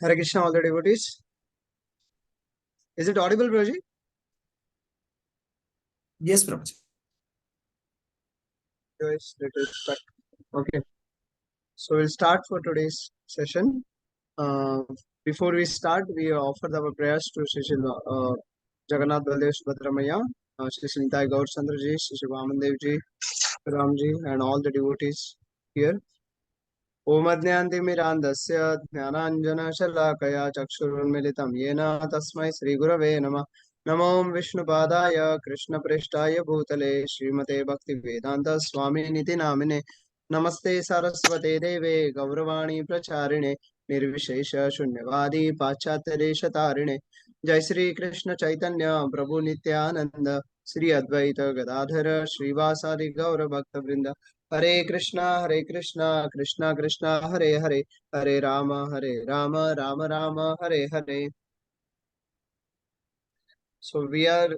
Hare Krishna, all the devotees. Is it audible, Broji? Yes, Prabhuji. Yes, let us start. Okay, so we'll start for today's session. Uh, Before we start, we offer our prayers to Sri Jagannath Baldev Subhadramaya, Sri Srintai Gaur Chandraji, Sri Vamandev ji, Ramji, and all the devotees here. Om Adnyantimirandasya Jnananjana Chakshurunmilitam Yena Tasmai Sri Gurave Namah Namo Vishnupadaya Krishna Preshtaya Bhutale Srimate Bhakti Vedanta Swami Niti Namine Namaste Saraswate Deve Gauravani Pracharine Nirvishesha Shunyavadi Pachatyaresha Tarine Jai Sri Krishna Chaitanya Prabhu Nityananda Sri Advaita Gadadhara Srivasadi Gaura Bhakta Vrinda Hare Krishna, Krishna Krishna, Hare Hare, Hare Rama, Rama Rama, Hare Hare. So we are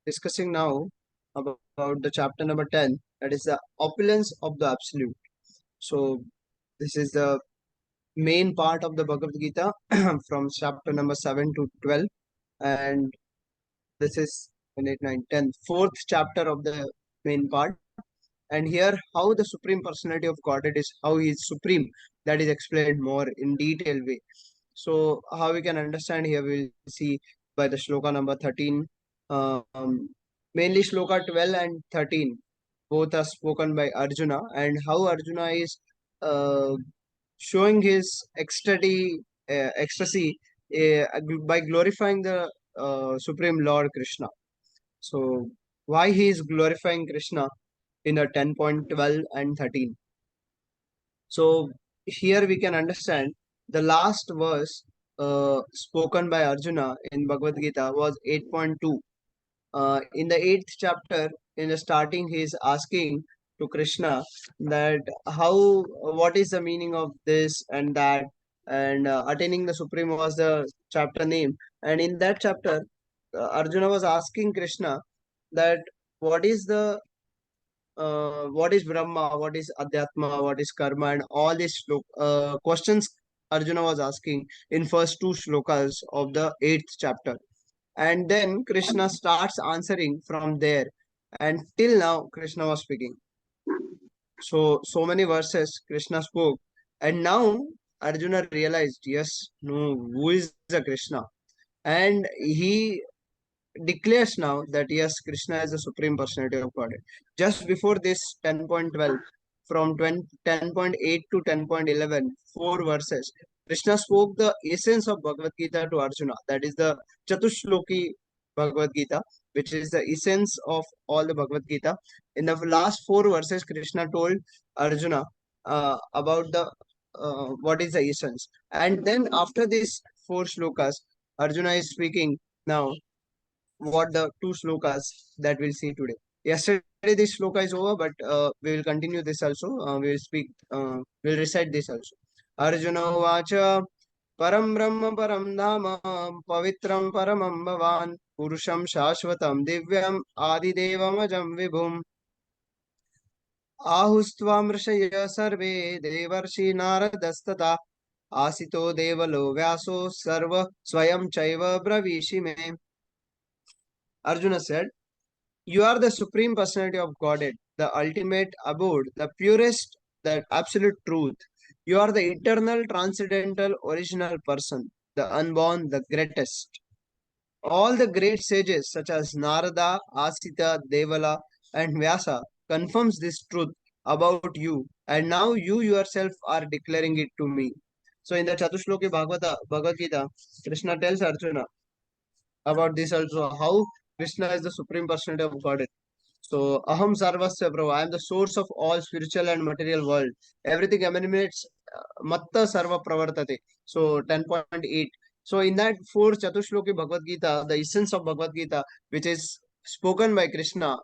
discussing now about the chapter number 10, that is the opulence of the absolute. So this is the main part of the Bhagavad Gita from chapter number 7 to 12, and this is 7, 8, 9, 10, fourth chapter of the main part. And here, how the Supreme Personality of Godhead is, how He is supreme, that is explained more in detailed way. So, how we can understand here, we'll see by the shloka number 13. Mainly shloka 12 and 13, both are spoken by Arjuna, and how Arjuna is uh, showing his ecstasy by glorifying the Supreme Lord Krishna. So, why he is glorifying Krishna in the 10.12 and 13? So, here we can understand the last verse spoken by Arjuna in Bhagavad Gita was 8.2. In the 8th chapter, in the starting, he is asking to Krishna that what is the meaning of this and that, and attaining the Supreme was the chapter name. And in that chapter, Arjuna was asking Krishna that what is what is Brahma, what is Adhyatma, what is Karma, and all these questions Arjuna was asking in first two shlokas of the 8th chapter. And then Krishna starts answering from there. And till now, Krishna was speaking. So many verses Krishna spoke. And now Arjuna realized, yes, no, who is the Krishna? And he declares now that yes, Krishna is the Supreme Personality of Godhead. Just before this 10.12, from 10.8 to 10.11, four verses, Krishna spoke the essence of Bhagavad Gita to Arjuna. That is the Chatushloki Bhagavad Gita, which is the essence of all the Bhagavad Gita. In the last four verses, Krishna told Arjuna about the what is the essence. And then after these four shlokas, Arjuna is speaking now what the two slokas that we'll see today. Yesterday this sloka is over, but we will continue this also. We'll recite this also. Arjuna Vacha Param Brahma Param Dhama Pavitram Paramam Bhavan Purusham Shashvatam Divyam Adidevam Vibhum Ahustvam Rishaya Sarve Devarshi Naradastata Asito Devalo Vyaso Sarva Swayam Chaiva Bravishime. Arjuna said, you are the Supreme Personality of Godhead, the ultimate abode, the purest, the absolute truth. You are the eternal, transcendental, original person, the unborn, the greatest. All the great sages such as Narada, Asita, Devala, and Vyasa confirms this truth about you, and now you yourself are declaring it to me. So in the Chatushloki Bhagavad Gita, Krishna tells Arjuna about this also, how Krishna is the Supreme Personality of Godhead. So, Aham Sarvasya Prabhu, I am the source of all spiritual and material world. Everything emanates Matta Sarva Pravartate. So, 10.8. So, in that four Chatushloki Bhagavad Gita, the essence of Bhagavad Gita, which is spoken by Krishna,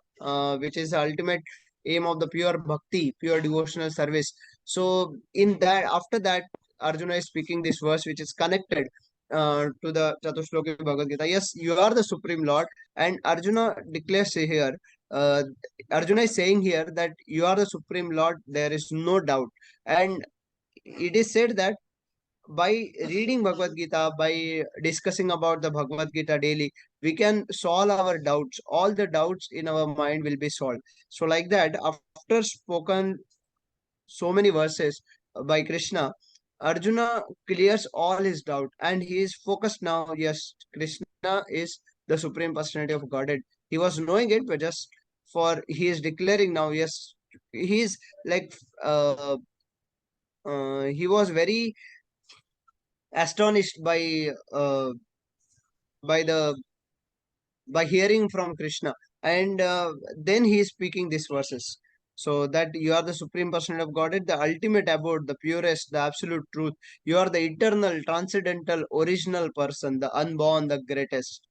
which is the ultimate aim of the pure bhakti, pure devotional service. So, in that, after that, Arjuna is speaking this verse, which is connected to the Chatushloki Bhagavad Gita. Yes, you are the Supreme Lord, and Arjuna declares here uh, Arjuna is saying here that you are the Supreme Lord, there is no doubt. And it is said that by reading Bhagavad Gita, by discussing about the Bhagavad Gita daily, we can solve our doubts. All the doubts in our mind will be solved. So, like that, after spoken so many verses by Krishna, Arjuna clears all his doubt and he is focused now. Yes, Krishna is the Supreme Personality of Godhead. He was knowing it, but just for he is declaring now, yes, he is like he was very astonished by the by hearing from Krishna, and then he is speaking these verses. So that you are the Supreme Personality of Godhead, the ultimate abode, the purest, the absolute truth. You are the eternal, transcendental, original person, the unborn, the greatest.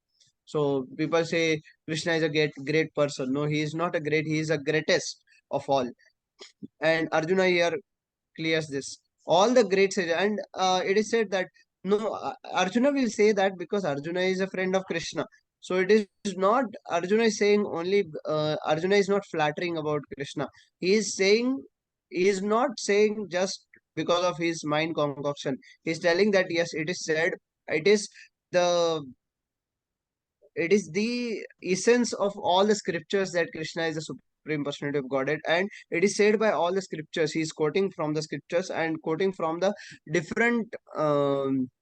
So people say Krishna is a great person. No, he is not a great. He is a greatest of all. And Arjuna here clears this. All the great sages, and it is said that no, Arjuna will say that because Arjuna is a friend of Krishna. So it is not Arjuna is saying only. Arjuna is not flattering about Krishna. He is saying he is not saying just because of his mind concoction. He is telling that yes, it is said. It is the it is the essence of all the scriptures that Krishna is the supreme personality of Godhead, and it is said by all the scriptures. He is quoting from the scriptures and quoting from the different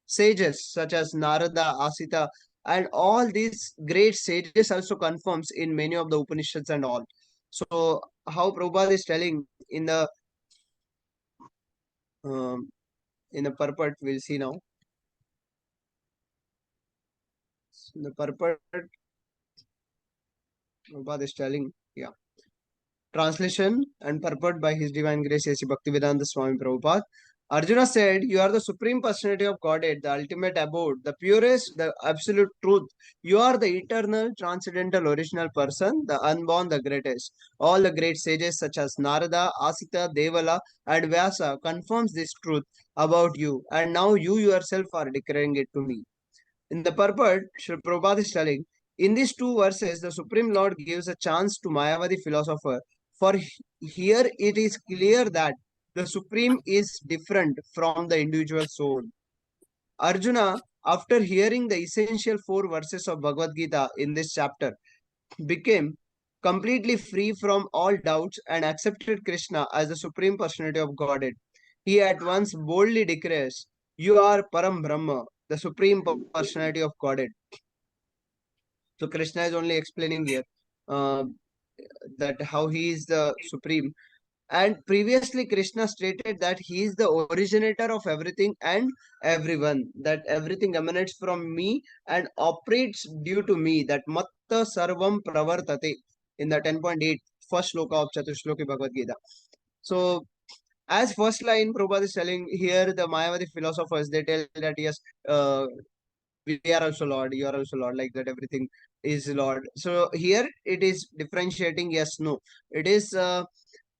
sages such as Narada, Asita, and all these great sages also confirms in many of the Upanishads and all. So how Prabhupada is telling um, in the purport, we'll see now. In the purport, Prabhupada is telling, yeah. Translation and purport by His Divine Grace A.C. Bhaktivedanta Swami Prabhupada. Arjuna said, you are the Supreme Personality of Godhead, the ultimate abode, the purest, the absolute truth. You are the eternal, transcendental, original person, the unborn, the greatest. All the great sages such as Narada, Asita, Devala, and Vyasa confirms this truth about you, and now you yourself are declaring it to me. In the purport, Sri Prabhupada is telling, in these two verses, the Supreme Lord gives a chance to Mayavadi philosopher. For here it is clear that the Supreme is different from the individual soul. Arjuna, after hearing the essential four verses of Bhagavad Gita in this chapter, became completely free from all doubts and accepted Krishna as the Supreme Personality of Godhead. He at once boldly declares, you are Param Brahma, the Supreme Personality of Godhead. So Krishna is only explaining here uh, that how he is the Supreme. And previously Krishna stated that he is the originator of everything and everyone, that everything emanates from me and operates due to me, that matta sarvam pravartate in the 10.8 first sloka of Chatushloki Bhagavad Gita. So as first line Prabhupada is telling here, the Mayavadi philosophers, they tell that yes, we are also Lord, you are also Lord, like that everything is Lord. So here it is differentiating, yes, no. It is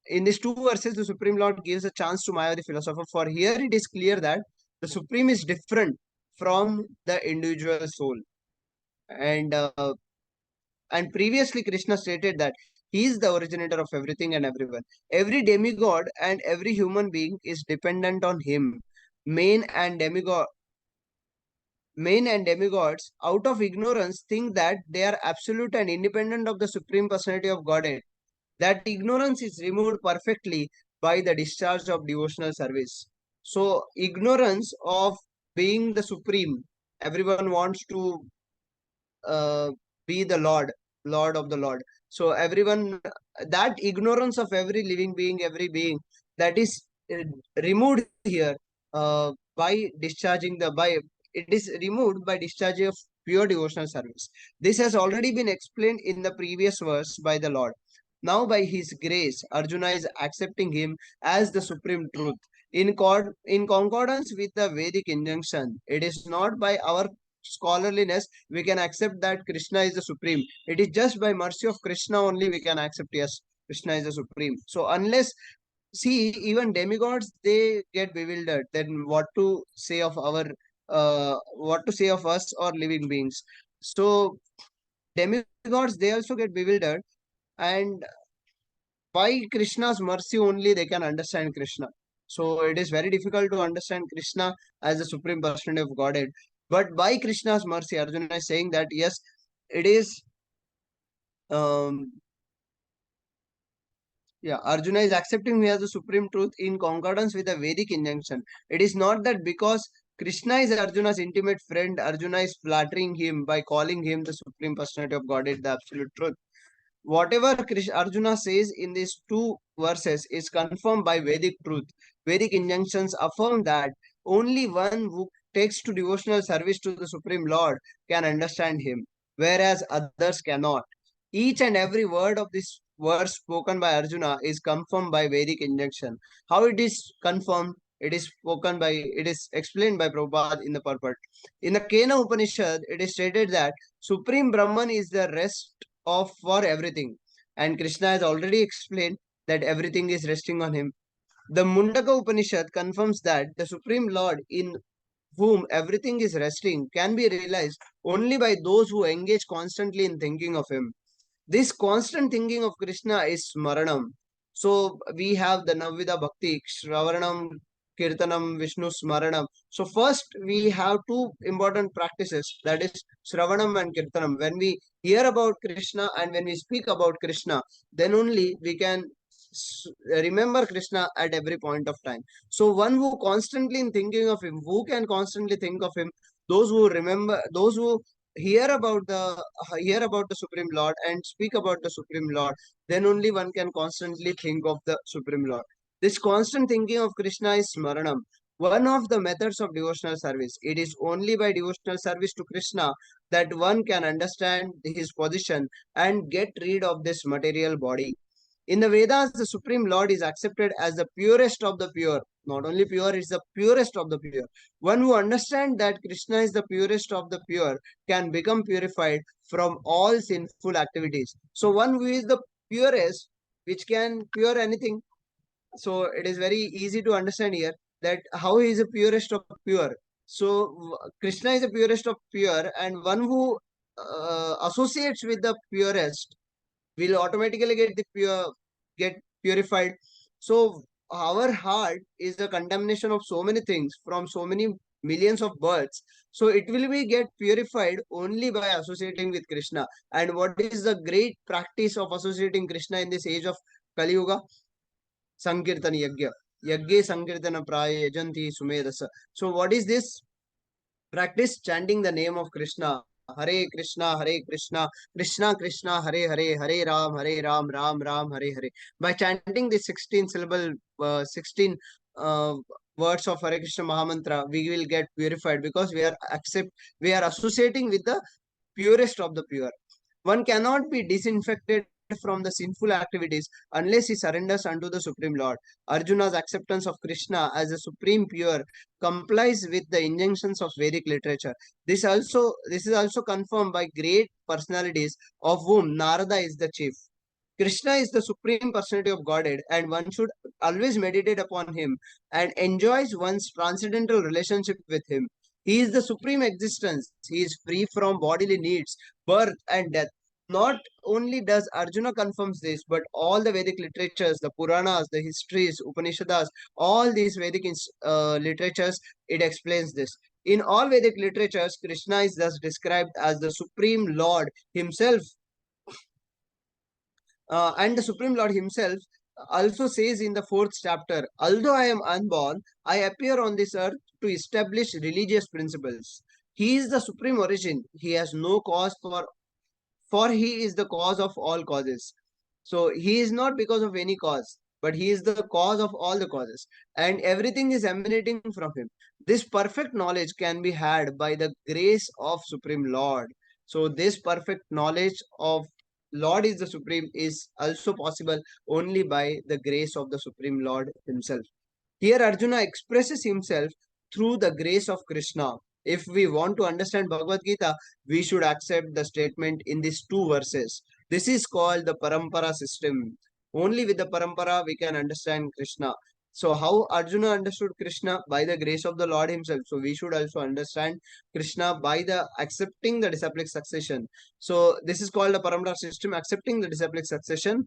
in these two verses, the Supreme Lord gives a chance to Maya the philosopher. For here it is clear that the Supreme is different from the individual soul. And and previously Krishna stated that he is the originator of everything and everyone. Every demigod and every human being is dependent on him. Main and demigod Men and demigods, out of ignorance, think that they are absolute and independent of the Supreme Personality of Godhead. That ignorance is removed perfectly by the discharge of devotional service. So, ignorance of being the Supreme, everyone wants to uh, be the Lord of the Lord. So, everyone, that ignorance of every living being, every being, that is removed here by discharging it is removed by discharging of pure devotional service. This has already been explained in the previous verse by the Lord. Now, by his grace, Arjuna is accepting him as the supreme truth. In concordance with the Vedic injunction, it is not by our scholarliness we can accept that Krishna is the supreme. It is just by mercy of Krishna only we can accept, yes, Krishna is the supreme. So, unless see, even demigods they get bewildered. Then what to say of us or living beings? So demigods they also get bewildered, and by Krishna's mercy only they can understand Krishna. So it is very difficult to understand Krishna as the Supreme Personality of Godhead. But by Krishna's mercy, Arjuna is saying that yes, it is um, yeah, Arjuna is accepting me as the supreme truth in concordance with the Vedic injunction. It is not that because Krishna is Arjuna's intimate friend, Arjuna is flattering him by calling him the supreme personality of Godhead, the absolute truth. Whatever Arjuna says in these two verses is confirmed by Vedic truth. Vedic injunctions affirm that only one who takes to devotional service to the Supreme Lord can understand him, whereas others cannot. Each and every word of this verse spoken by Arjuna is confirmed by Vedic injunction. How it is confirmed? It is explained by Prabhupada in the purport. In the Kena Upanishad, it is stated that Supreme Brahman is the rest of for everything. And Krishna has already explained that everything is resting on him. The Mundaka Upanishad confirms that the Supreme Lord in whom everything is resting can be realized only by those who engage constantly in thinking of him. This constant thinking of Krishna is Smaranam. So we have the Navvida Bhakti, Shravanam, Kirtanam, Vishnu Smaranam. So first we have two important practices, that is Shravanam and Kirtanam. When we hear about Krishna and when we speak about Krishna, then only we can remember Krishna at every point of time. So one who constantly in thinking of him, who can constantly think of him, those who remember, those who hear about the Supreme Lord and speak about the Supreme Lord, then only one can constantly think of the Supreme Lord. This constant thinking of Krishna is Smaranam, one of the methods of devotional service. It is only by devotional service to Krishna that one can understand his position and get rid of this material body. In the Vedas, the Supreme Lord is accepted as the purest of the pure. Not only pure, it's the purest of the pure. One who understands that Krishna is the purest of the pure can become purified from all sinful activities. So one who is the purest, which can pure anything. So it is very easy to understand here that how he is the purest of pure. So Krishna is the purest of pure, and one who associates with the purest will automatically get purified. So our heart is the contamination of so many things from so many millions of births. So it will be get purified only by associating with Krishna. And what is the great practice of associating Krishna in this age of Kali Yuga? Sankirtan Yagya. Yagye Sankirtana Praya Yajanti Sumedasa. So what is this? Practice chanting the name of Krishna. Hare Krishna, Hare Krishna, Krishna Krishna, Hare Hare, Hare Ram, Ram Ram, Hare Hare. By chanting the 16 syllable, 16 uh, words of Hare Krishna Mahamantra, we will get purified because we are associating with the purest of the pure. One cannot be disinfected from the sinful activities unless he surrenders unto the Supreme Lord. Arjuna's acceptance of Krishna as the supreme pure complies with the injunctions of Vedic literature. This is also confirmed by great personalities of whom Narada is the chief. Krishna is the supreme personality of Godhead, and one should always meditate upon him and enjoys one's transcendental relationship with him. He is the supreme existence. He is free from bodily needs, birth, and death. Not only does Arjuna confirms this, but all the Vedic literatures, the Puranas, the histories, Upanishads, all these Vedic literatures, it explains this. In all Vedic literatures, Krishna is thus described as the Supreme Lord himself, and the Supreme Lord himself also says in the fourth chapter, although I am unborn, I appear on this earth to establish religious principles. He is the supreme origin. He has no cause for he is the cause of all causes. So he is not because of any cause, but he is the cause of all the causes, and everything is emanating from him. This perfect knowledge can be had by the grace of Supreme Lord. So this perfect knowledge of Lord is the Supreme is also possible only by the grace of the Supreme Lord himself. Here Arjuna expresses himself through the grace of Krishna. If we want to understand Bhagavad Gita, we should accept the statement in these two verses. This is called the Parampara system. Only with the Parampara we can understand Krishna. So how Arjuna understood Krishna? By the grace of the Lord himself. So we should also understand Krishna by the accepting the disciplic succession. So this is called the Parampara system, accepting the disciplic succession.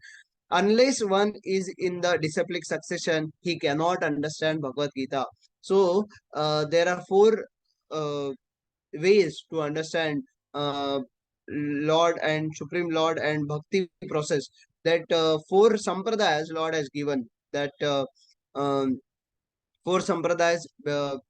Unless one is in the disciplic succession, he cannot understand Bhagavad Gita. So there are four uh, ways to understand uh, Lord and Supreme Lord and Bhakti process. That four sampradayas Lord has given. That um, four sampradayas,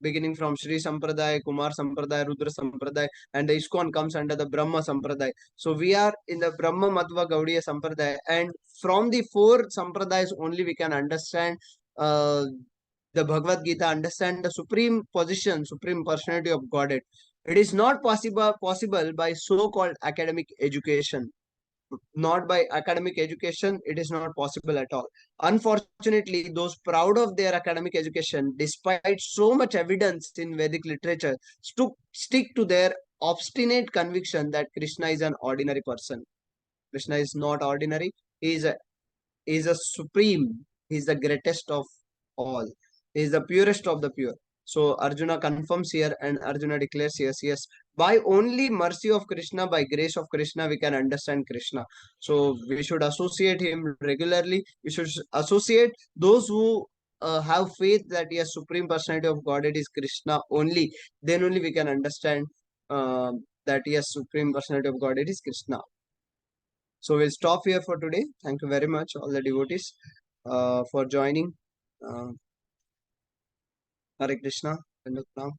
beginning from Sri Sampradaya, Kumar Sampradaya, Rudra Sampradaya, and the ISKCON comes under the Brahma Sampradaya. So we are in the Brahma Madhva Gaudiya Sampradaya, and from the four sampradayas only we can understand the Bhagavad Gita, understand the supreme position, supreme personality of Godhead. It is not possible by so-called academic education. Not by academic education, it is not possible at all. Unfortunately, those proud of their academic education, despite so much evidence in Vedic literature, stick to their obstinate conviction that Krishna is an ordinary person. Krishna is not ordinary. He is a supreme. He is the greatest of all. He is the purest of the pure. So Arjuna confirms here, and Arjuna declares, yes, yes, by only mercy of Krishna, by grace of Krishna, we can understand Krishna. So we should associate him regularly. We should associate those who have faith that yes, supreme personality of God, it is Krishna only. Then only we can understand that yes, supreme personality of God, it is Krishna. So we'll stop here for today. Thank you very much, all the devotees, for joining. Uh, Hare Krishna. Now.